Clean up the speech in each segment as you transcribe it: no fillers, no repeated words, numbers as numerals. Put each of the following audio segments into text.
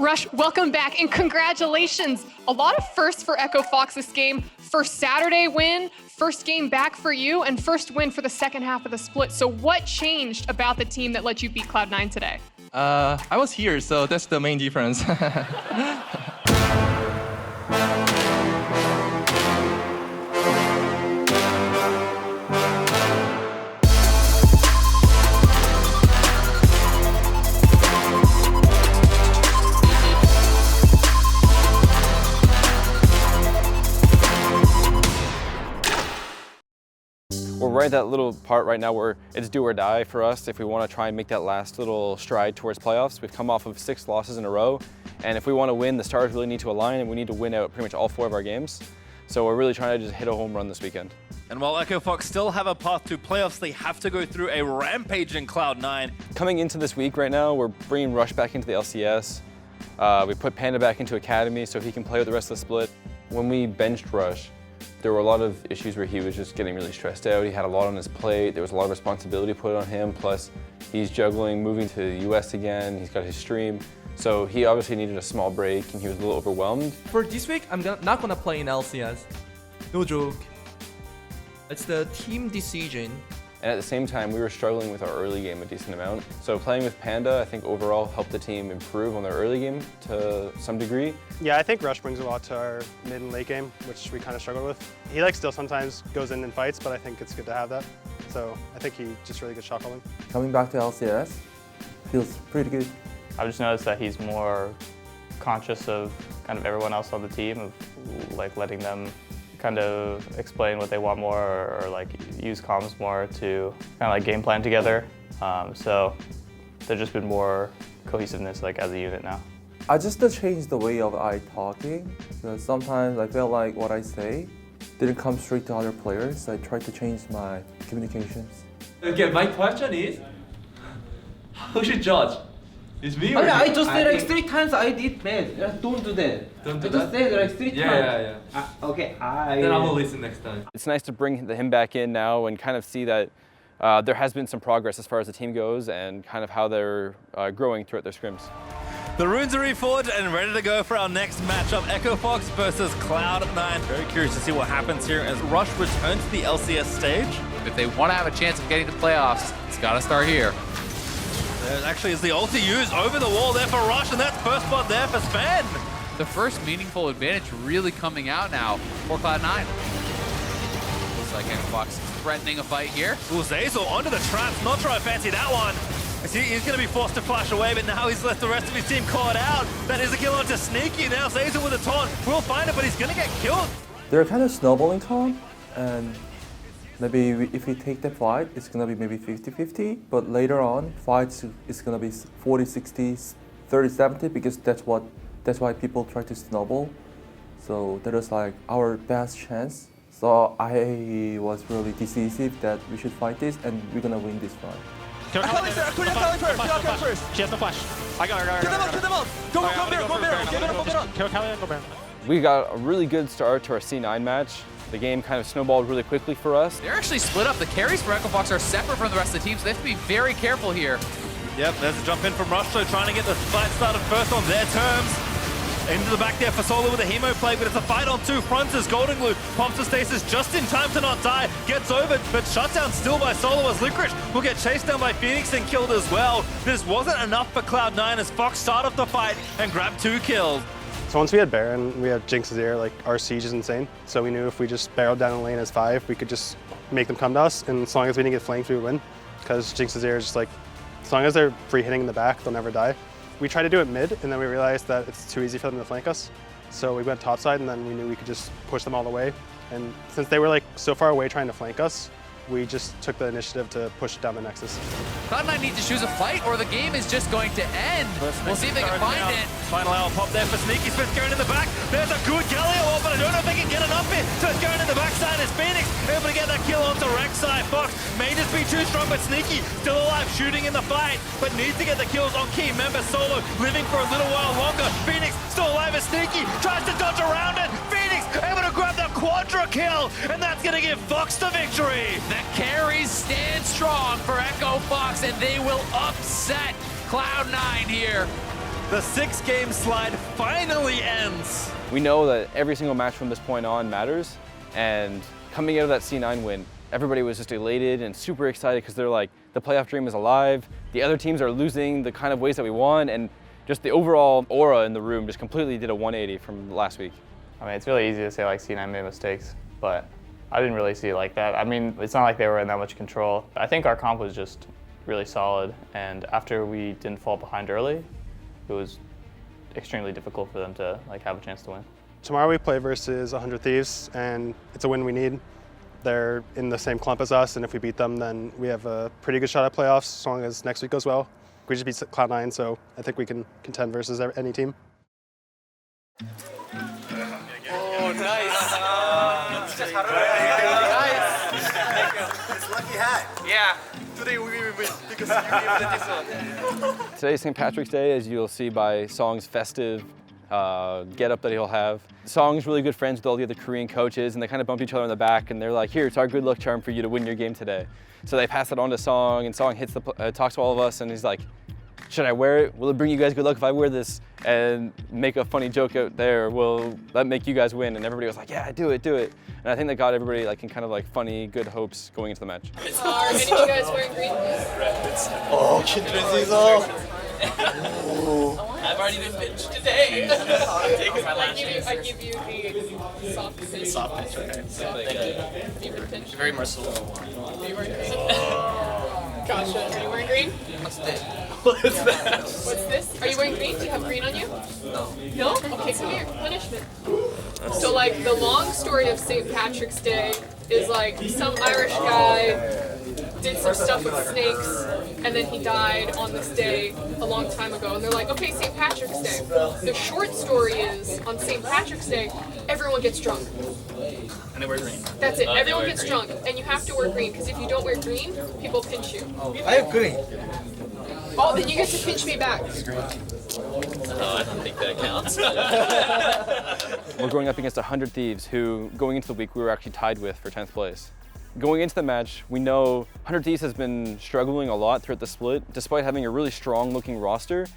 Rush, welcome back and congratulations. A lot of firsts for Echo Fox this game. First Saturday win, first game back for you, and first win for the second half of the split. So what changed about the team that let you beat Cloud9 today? I was here, so that's the main difference. We're right at that little part right now where it's do or die for us if we want to try and make that last little stride towards playoffs. We've come off of 6 losses in a row, and if we want to win, the stars really need to align, and we need to win out pretty much all 4 of our games. So we're really trying to just hit a home run this weekend. And while Echo Fox still have a path to playoffs, they have to go through a rampage in Cloud9. Coming into this week right now, we're bringing Rush back into the LCS. We put Panda back into Academy so he can play with the rest of the split. When we benched Rush, there were a lot of issues where he was just getting really stressed out. He had a lot on his plate. There was a lot of responsibility put on him. Plus, he's juggling, moving to the US again. He's got his stream. So he obviously needed a small break, and he was a little overwhelmed. For this week, I'm not gonna play in LCS. No joke. It's the team decision. And at the same time, we were struggling with our early game a decent amount. So playing with Panda, I think overall helped the team improve on their early game to some degree. Yeah, I think Rush brings a lot to our mid and late game, which we kind of struggled with. He still sometimes goes in and fights, but I think it's good to have that. So I think he just really good shot calling. Coming back to LCS feels pretty good. I've just noticed that he's more conscious of kind of everyone else on the team, of like letting them kind of explain what they want more, or like use comms more to kind of like game plan together. So there's just been more cohesiveness like as a unit now. I just changed the way of I talking, because sometimes I feel like what I say didn't come straight to other players. I tried to change my communications. Okay, my question is, who should judge? It's me or I just said like 3 times I did bad. Don't do that. Don't do I just said like 3 times. Yeah. Okay, Then I will listen next time. It's nice to bring him back in now and kind of see that there has been some progress as far as the team goes and kind of how they're growing throughout their scrims. The runes are reforged and ready to go for our next matchup, Echo Fox versus Cloud9. Very curious to see what happens here as Rush returns to the LCS stage. If they want to have a chance of getting to playoffs, it's got to start here. There actually is the ulti used over the wall there for Rush, and that's first blood there for Sven. The first meaningful advantage really coming out now for Cloud9. Looks like Echo Fox threatening a fight here. Ooh, Zazel onto the traps. Not sure I fancy that one. He's going to be forced to flash away, but now he's let the rest of his team caught out. That is a kill onto Sneaky. Now Zazel with a taunt. We'll find it, but he's going to get killed. They're kind of snowballing calm, and maybe if we take the fight, it's gonna be maybe 50-50, but later on, fights is gonna be 40-60, 30-70, because that's why people try to snowball. So that was like our best chance. So I was really decisive that we should fight this, and we're gonna win this fight. Kill Kelly first. She has no flash. I got her. Kill them out. Go Kelly and go Baron. We got a really good start to our C9 match. The game kind of snowballed really quickly for us. They're actually split up. The carries for Echo Fox are separate from the rest of the team, so they have to be very careful here. Yep, there's a jump in from Rush, so trying to get the fight started first on their terms. Into the back there for Solo with a hemo play, but it's a fight on 2 fronts as Golden Glue pops the stasis just in time to not die. Gets over, but shut down still by Solo as Licorice will get chased down by Phoenix and killed as well. This wasn't enough for Cloud9 as Fox started the fight and grabbed 2 kills. So once we had Baron, we had Jinx there, like our siege is insane. So we knew if we just barreled down the lane as 5, we could just make them come to us. And as long as we didn't get flanked, we would win. Because Jinx is there, just like, as long as they're free hitting in the back, they'll never die. We tried to do it mid, and then we realized that it's too easy for them to flank us. So we went topside, and then we knew we could just push them all the way. And since they were like so far away trying to flank us, we just took the initiative to push down the Nexus. Cloud9 need to choose a fight or the game is just going to end. We'll see if they can find it. Final hour pop there for Sneaky. Smith going in the back. There's a good Galio ult, but I don't know if they can get enough here. So it's going in the backside as Phoenix able to get that kill onto Rek'Sai. Fox may just be too strong, but Sneaky still alive, shooting in the fight, but needs to get the kills on key member Solo, living for a little while longer. Phoenix still alive as Sneaky tries to dodge around it. Phoenix able to grab the quadra kill, and that's going to give Fox the victory. The carries stand strong for Echo Fox, and they will upset Cloud9 here. The 6-game slide finally ends. We know that every single match from this point on matters, and coming out of that C9 win, everybody was just elated and super excited because they're like, the playoff dream is alive, the other teams are losing the kind of ways that we won, and just the overall aura in the room just completely did a 180 from last week. I mean, it's really easy to say like C9 made mistakes, but I didn't really see it like that. I mean, it's not like they were in that much control. I think our comp was just really solid, and after we didn't fall behind early, it was extremely difficult for them to like have a chance to win. Tomorrow we play versus 100 Thieves, and it's a win we need. They're in the same clump as us, and if we beat them, then we have a pretty good shot at playoffs as long as next week goes well. We just beat Cloud9, so I think we can contend versus any team. Oh, nice. It's lucky hat. Yeah. Today we will win because you gave it this one. Today's St. Patrick's Day, as you'll see by Song's festive get-up that he'll have. Song's really good friends with all the other Korean coaches, and they kind of bump each other in the back, and they're like, here, it's our good luck charm for you to win your game today. So they pass it on to Song, and Song talks to all of us, and he's like, should I wear it? Will it bring you guys good luck if I wear this? And make a funny joke out there, will that make you guys win? And everybody was like, yeah, do it, do it. And I think that got everybody like in kind of like funny, good hopes going into the match. Are any of you guys wearing green? Oh, kin트레지서. I've already been pinched today. I give you the soft pinch. Soft pinch, okay. Thank you. Favorite pinch? Very merciful. Are you wearing green? Gotcha. Are you wearing green? What's that? What's that? What's this? Are you wearing green? Do you have green on you? No. No? Okay, come here. Punishment. So like the long story of St. Patrick's Day is like some Irish guy did some stuff with snakes and then he died on this day a long time ago. And they're like, okay, St. Patrick's Day. The short story is on St. Patrick's Day, everyone gets drunk. And they wear green. That's it. Everyone gets drunk. And you have to wear green because if you don't wear green, people pinch you. I have green. Oh, then you get to pinch me back. Oh, I don't think that counts. We're going up against 100 Thieves, who going into the week we were actually tied with for 10th place. Going into the match, we know 100 Thieves has been struggling a lot throughout the split, despite having a really strong looking roster.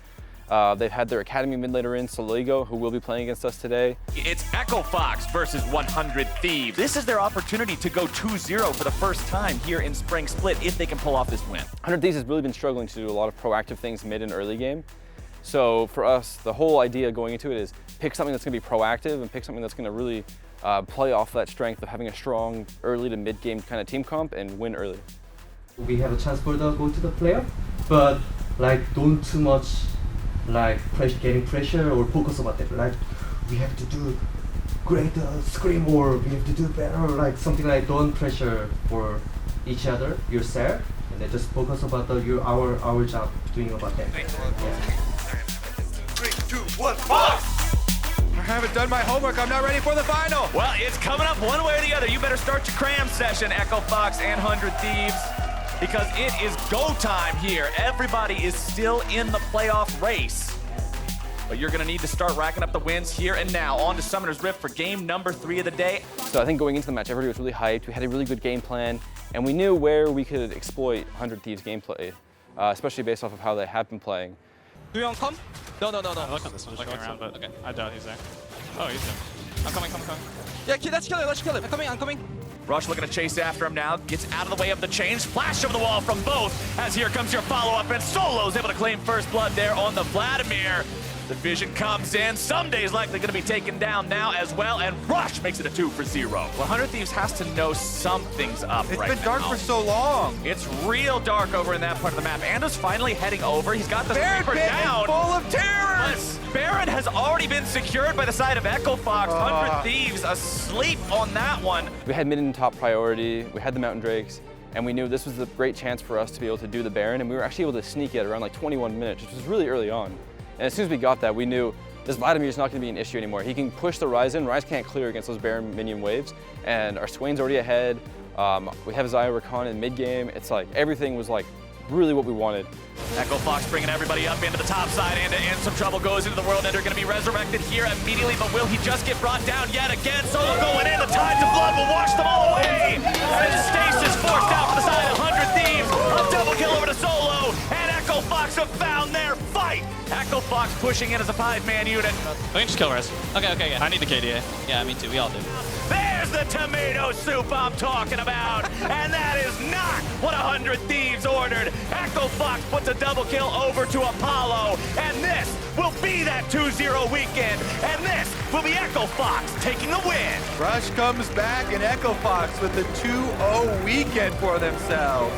They've had their academy mid laner in, Soligo, who will be playing against us today. It's Echo Fox versus 100 Thieves. This is their opportunity to go 2-0 for the first time here in Spring Split if they can pull off this win. 100 Thieves has really been struggling to do a lot of proactive things mid and early game. So for us, the whole idea going into it is pick something that's going to be proactive and pick something that's going to really play off that strength of having a strong early to mid game kind of team comp and win early. We have a chance for the go to the playoff, but like don't too much like getting pressure or focus about that. Like we have to do great scream or we have to do better, like something like don't pressure for each other, yourself, and then just focus about our job doing about that. Yeah. 3, 2, 1, Fox! I haven't done my homework. I'm not ready for the final. Well, it's coming up one way or the other. You better start your cram session, Echo Fox and 100 Thieves, because it is go time here. Everybody is still in the playoff race. But you're going to need to start racking up the wins here and now. On to Summoner's Rift for game number 3 of the day. So I think going into the match, everybody was really hyped. We had a really good game plan, and we knew where we could exploit 100 Thieves gameplay, especially based off of how they have been playing. Do you want to come? No. I look on this one, looking around, but okay. I doubt he's there. Oh, he's there. I'm coming. Yeah, let's kill him. I'm coming. Rush looking to chase after him now. Gets out of the way of the change. Flash over the wall from both. As here comes your follow-up, and Solo's able to claim first blood there on the Vladimir. The vision comes in. Sunday's likely going to be taken down now as well, and Rush makes it a 2-0. 100 Thieves has to know something's up right now. It's been dark for so long. It's real dark over in that part of the map. Ando's finally heading over. He's got the sweeper down. Full of terrors. Baron has already been secured by the side of Echo Fox. 100 Thieves asleep on that one. We had mid and top priority. We had the Mountain Drakes, and we knew this was a great chance for us to be able to do the Baron, and we were actually able to sneak it around like 21 minutes, which was really early on. And as soon as we got that, we knew this Vladimir is not going to be an issue anymore. He can push the Ryze in. Ryze can't clear against those Baron minion waves, and our Swain's already ahead. We have Xayah Rakan in mid game. It's like everything was like really what we wanted. Echo Fox bringing everybody up into the top side, and in some trouble goes into the World Ender, going to be resurrected here immediately, but will he just get brought down yet again? Solo going in, the tides of blood will wash them all away! And Stasis forced out for the side of 100 Thieves, a double kill over to Solo, and Echo Fox have found their fight! Echo Fox pushing in as a 5-man unit. We can just kill Res. Okay. I need the KDA. Yeah, me too. We all do. There's the tomato soup I'm talking about. And that is not what 100 Thieves ordered. Echo Fox puts a double kill over to Apollo. And this will be that 2-0 weekend. And this will be Echo Fox taking the win. Rush comes back and Echo Fox with the 2-0 weekend for themselves.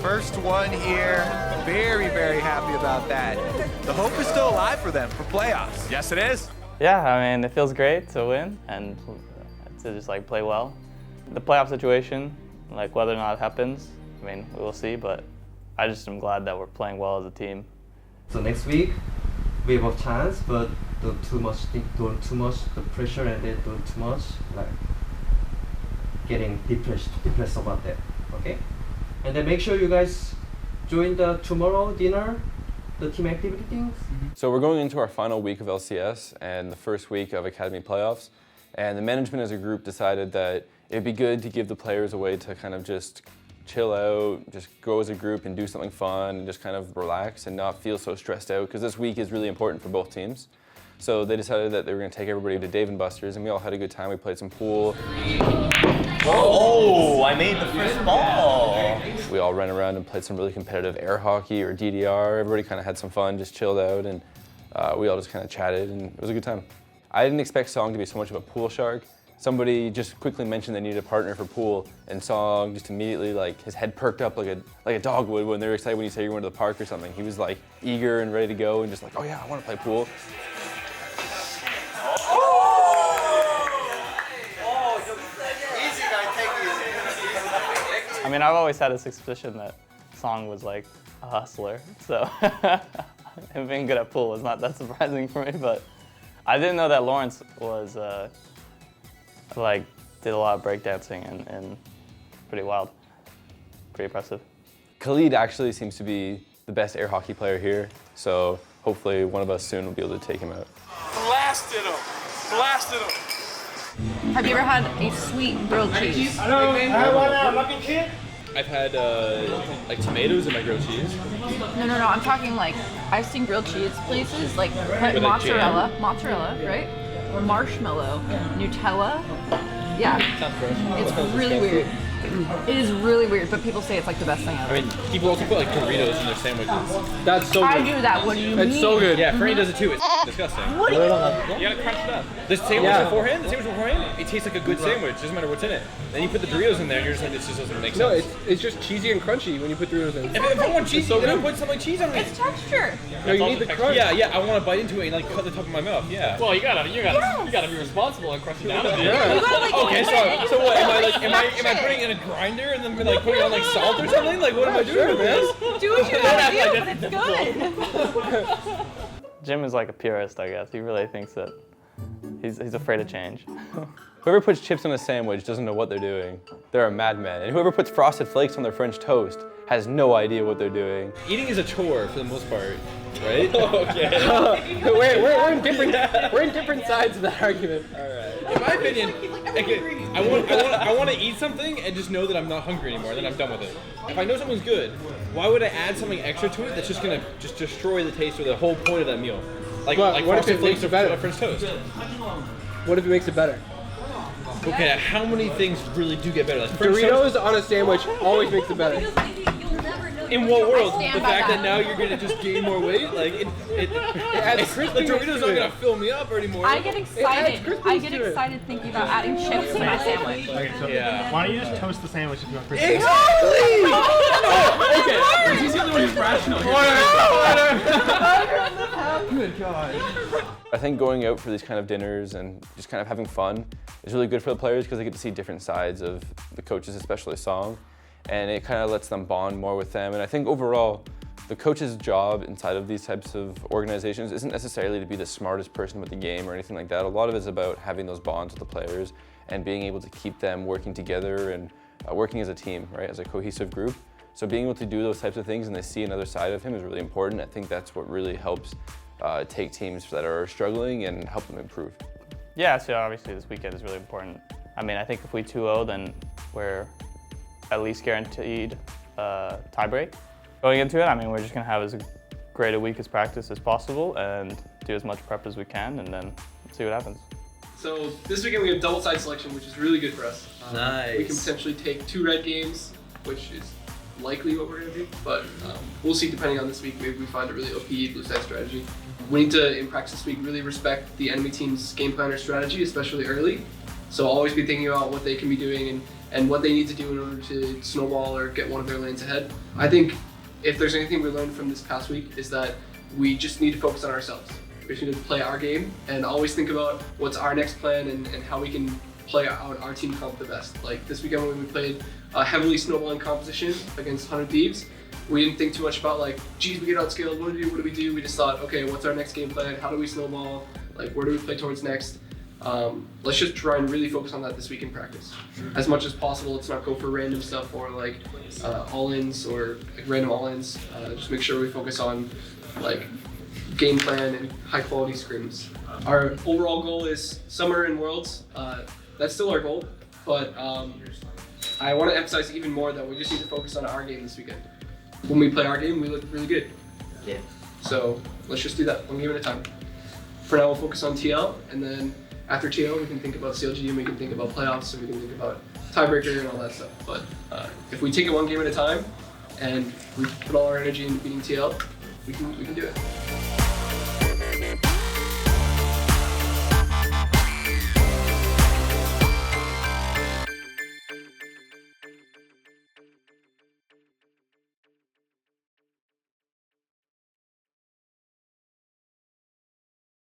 First one here. Very, very happy about that. The hope is still alive for them for playoffs. Yes, it is. Yeah, I mean, it feels great to win and to just like play well. The playoff situation, like whether or not it happens, I mean, we will see, but I just am glad that we're playing well as a team. So next week, we have a chance, but don't too much the pressure and then don't too much, like getting depressed about that, okay? And then make sure you guys join the tomorrow dinner, the team activity things. So we're going into our final week of LCS and the first week of Academy playoffs. And the management as a group decided that it'd be good to give the players a way to kind of just chill out, just go as a group and do something fun and just kind of relax and not feel so stressed out, because this week is really important for both teams. So they decided that they were going to take everybody to Dave & Buster's, and we all had a good time. We played some pool. Oh, I made the first ball. We all ran around and played some really competitive air hockey or DDR. Everybody kind of had some fun, just chilled out, and we all just kind of chatted, and it was a good time. I didn't expect Song to be so much of a pool shark. Somebody just quickly mentioned they needed a partner for pool, and Song just immediately, like, his head perked up like a dog would when they're excited when you say you're going to the park or something. He was like eager and ready to go and just like, oh yeah, I want to play pool. I mean, I've always had a suspicion that Song was like a hustler, so him being good at pool was not that surprising for me, but I didn't know that Lawrence was like did a lot of breakdancing and pretty wild, pretty impressive. Khalid actually seems to be the best air hockey player here, so hopefully one of us soon will be able to take him out. Blasted him. Blasted him. Have you ever had a sweet grilled cheese? Hello, lucky kid. I've had like tomatoes in my grilled cheese. No. I'm talking like I've seen grilled cheese places like With mozzarella, right? Marshmallow, Nutella. Yeah. Sounds gross. It's really weird. It is really weird, but people say it's like the best thing ever. I mean, people also put like Doritos in their sandwiches. That's so good. I do that. What do you mean? It's so good. Yeah, Franny does it too. It's disgusting. What do you You gotta crunch it up. The sandwich beforehand, it tastes like a good sandwich. Doesn't matter what's in it. Then you put the Doritos in there, and you're just like, this just doesn't make sense. No, it's just cheesy and crunchy when you put Doritos in. If I want cheesy, then I put some like cheese on it. It's texture. No, you need the crunch. Yeah, I want to bite into it and like cut the top of my mouth. Yeah. Well, you gotta be responsible and crunch it down a bit. Yeah. You gotta, like, Okay, so what? Am I putting it in a grinder and then like putting on like salt or something? Like what am I doing, man? Do what you gotta do, but it's good. Jim is like a purist, I guess. He really thinks that he's afraid of change. Whoever puts chips on a sandwich doesn't know what they're doing. They're a madman. And whoever puts frosted flakes on their French toast has no idea what they're doing. Eating is a chore for the most part, right? Okay. We're in different sides of that argument. All right. In my opinion, I want to eat something and just know that I'm not hungry anymore. Then I'm done with it. If I know something's good, why would I add something extra to it that's just gonna just destroy the taste or the whole point of that meal? Like What if frosted it flakes makes it or better? French toast. What if it makes it better? Okay, how many things really do get better? Like French Doritos toast? on a sandwich always makes it better. In what world? stand The by fact that. that now you're gonna just gain more weight? Like it adds the crispiness Doritos to aren't it. gonna fill me up anymore. I get excited. crispiness I get to it. excited thinking about adding chips to my sandwich. Yeah. Why don't you just toast the sandwich if you want crispy? Okay. He's the only one who's rational here. Good God. I think going out for these kind of dinners and just kind of having fun is really good for the players because they get to see different sides of the coaches, especially Song, and it kind of lets them bond more with them. And I think overall, the coach's job inside of these types of organizations isn't necessarily to be the smartest person with the game or anything like that. A lot of it is about having those bonds with the players and being able to keep them working together and working as a team, right, as a cohesive group. So being able to do those types of things and they see another side of him is really important. I think that's what really helps take teams that are struggling and help them improve. Yeah, so obviously this weekend is really important. I mean, I think if we 2-0, then we're at least guaranteed tiebreak. Going into it, I mean, we're just gonna have as grade a week as practice as possible and do as much prep as we can, and then see what happens. So this weekend we have double side selection, which is really good for us. Nice. We can potentially take 2 red games, which is likely what we're going to do, but we'll see depending on this week. Maybe we find a really OP blue side strategy. We need to, in practice this week, really respect the enemy team's game plan or strategy, especially early. So always be thinking about what they can be doing and what they need to do in order to snowball or get one of their lanes ahead. I think if there's anything we learned from this past week is that we just need to focus on ourselves. We just need to play our game and always think about what's our next plan and how we can play out our team comp the best. Like this weekend when we played a heavily snowballing composition against 100 Thieves, we didn't think too much about like, geez, we get outscaled, what do we do? We just thought, okay, what's our next game plan? How do we snowball? Like, where do we play towards next? Let's just try and really focus on that this week in practice. As much as possible, let's not go for random stuff or like all-ins or like random all-ins. Just make sure we focus on like game plan and high quality scrims. Our overall goal is Summer and Worlds. That's still our goal, but I want to emphasize even more that we just need to focus on our game this weekend. When we play our game, we look really good. Yeah. So let's just do that one game at a time. For now, we'll focus on TL, and then after TL, we can think about CLG, and we can think about playoffs, and we can think about tiebreaker and all that stuff. But if we take it one game at a time, and we put all our energy into beating TL, we can do it.